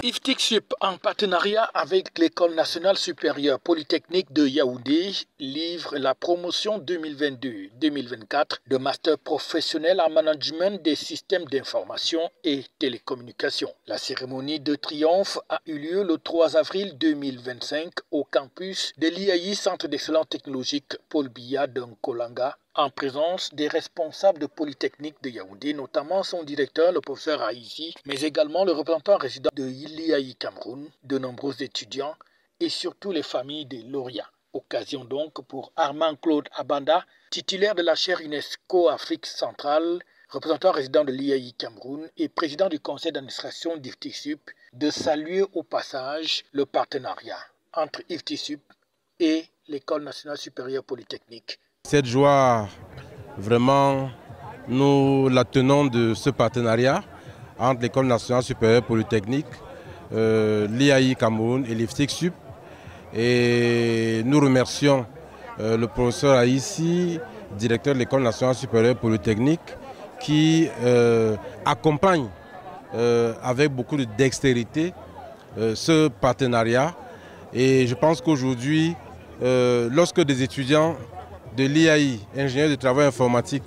IFTIC-SUP, en partenariat avec l'École nationale supérieure polytechnique de Yaoundé, livre la promotion 2022-2024 de master professionnel en management des systèmes d'information et télécommunications. La cérémonie de triomphe a eu lieu le 3 avril 2025 au campus de l'IAI Centre d'excellence technologique Paul Biya de Nkolanga, en présence des responsables de Polytechnique de Yaoundé, notamment son directeur, le professeur Aïzi, mais également le représentant résident de l'IAI Cameroun, de nombreux étudiants et surtout les familles des lauréats. Occasion donc pour Armand Claude Abanda, titulaire de la chaire UNESCO Afrique centrale, représentant résident de l'IAI Cameroun et président du conseil d'administration d'IFTIC-SUP, de saluer au passage le partenariat entre IFTIC-SUP et l'École nationale supérieure polytechnique. Cette joie, vraiment, nous la tenons de ce partenariat entre l'École nationale supérieure polytechnique, l'IAI Cameroun et l'IFTIC-SUP. Et nous remercions le professeur Aïssi, directeur de l'École nationale supérieure polytechnique, qui accompagne avec beaucoup de dextérité ce partenariat. Et je pense qu'aujourd'hui, lorsque des étudiants de l'IAI, ingénieurs de travail informatique,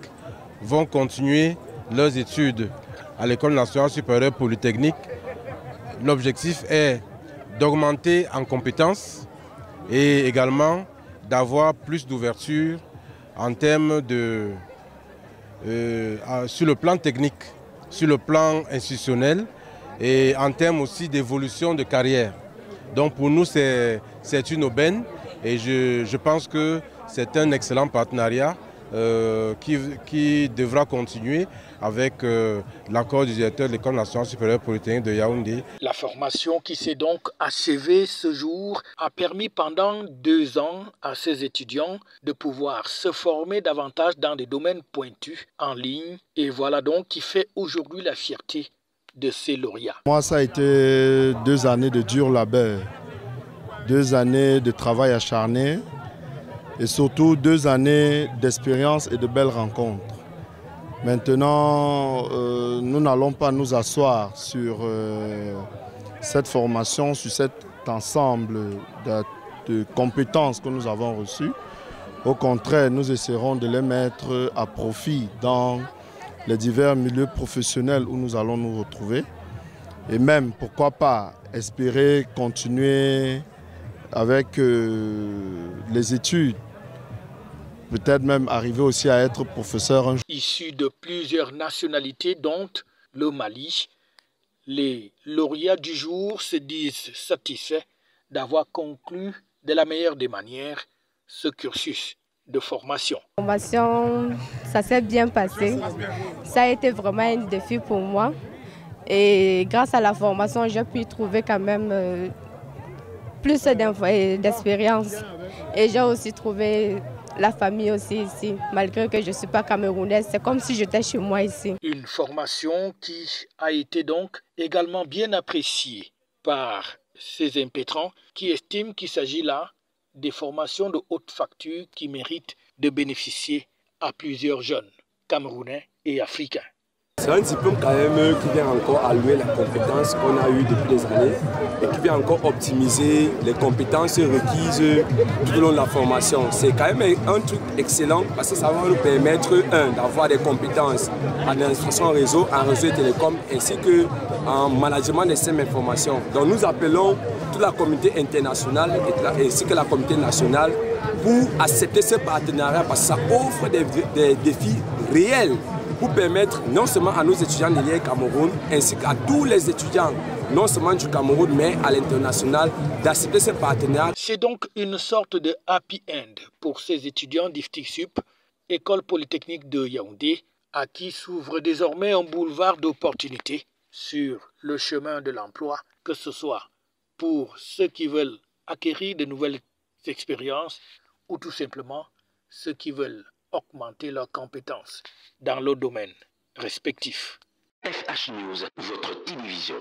vont continuer leurs études à l'École nationale supérieure polytechnique, l'objectif est d'augmenter en compétences et également d'avoir plus d'ouverture en termes de sur le plan technique, sur le plan institutionnel et en termes aussi d'évolution de carrière. Donc pour nous c'est une aubaine et je pense que c'est un excellent partenariat qui devra continuer avec l'accord du directeur de l'École nationale supérieure polytechnique de Yaoundé. La formation qui s'est donc achevée ce jour a permis pendant 2 ans à ces étudiants de pouvoir se former davantage dans des domaines pointus en ligne. Et voilà donc qui fait aujourd'hui la fierté de ces lauréats. Moi, ça a été 2 années de dur labeur, 2 années de travail acharné et surtout 2 années d'expérience et de belles rencontres. Maintenant, nous n'allons pas nous asseoir sur cette formation, sur cet ensemble de compétences que nous avons reçues. Au contraire, nous essaierons de les mettre à profit dans les divers milieux professionnels où nous allons nous retrouver. Et même, pourquoi pas, espérer continuer avec les études. Peut-être même arriver aussi à être professeur. Issus de plusieurs nationalités, dont le Mali, les lauréats du jour se disent satisfaits d'avoir conclu de la meilleure des manières ce cursus de formation. La formation, ça s'est bien passé. Ça a été vraiment un défi pour moi. Et grâce à la formation, j'ai pu trouver quand même plus d'expérience. Et j'ai aussi trouvé la famille aussi ici, malgré que je ne suis pas camerounaise, c'est comme si j'étais chez moi ici. Une formation qui a été donc également bien appréciée par ces impétrants qui estiment qu'il s'agit là des formations de haute facture qui méritent de bénéficier à plusieurs jeunes camerounais et africains. C'est un diplôme quand même qui vient encore allouer la compétence qu'on a eue depuis des années et qui vient encore optimiser les compétences requises tout au long de la formation. C'est quand même un truc excellent parce que ça va nous permettre, d'avoir des compétences en administration réseau, en réseau et télécom ainsi qu'en management des systèmes d'information. Donc nous appelons toute la communauté internationale ainsi que la communauté nationale pour accepter ce partenariat parce que ça offre des défis réels pour permettre non seulement à nos étudiants de l'IAI Cameroun ainsi qu'à tous les étudiants, non seulement du Cameroun mais à l'international, d'accepter ce partenariat. C'est donc une sorte de happy end pour ces étudiants d'IFTIC-SUP, École polytechnique de Yaoundé, à qui s'ouvre désormais un boulevard d'opportunités sur le chemin de l'emploi, que ce soit pour ceux qui veulent acquérir de nouvelles expériences ou tout simplement ceux qui veulent augmenter leurs compétences dans leurs domaines respectifs. FH News, votre télévision.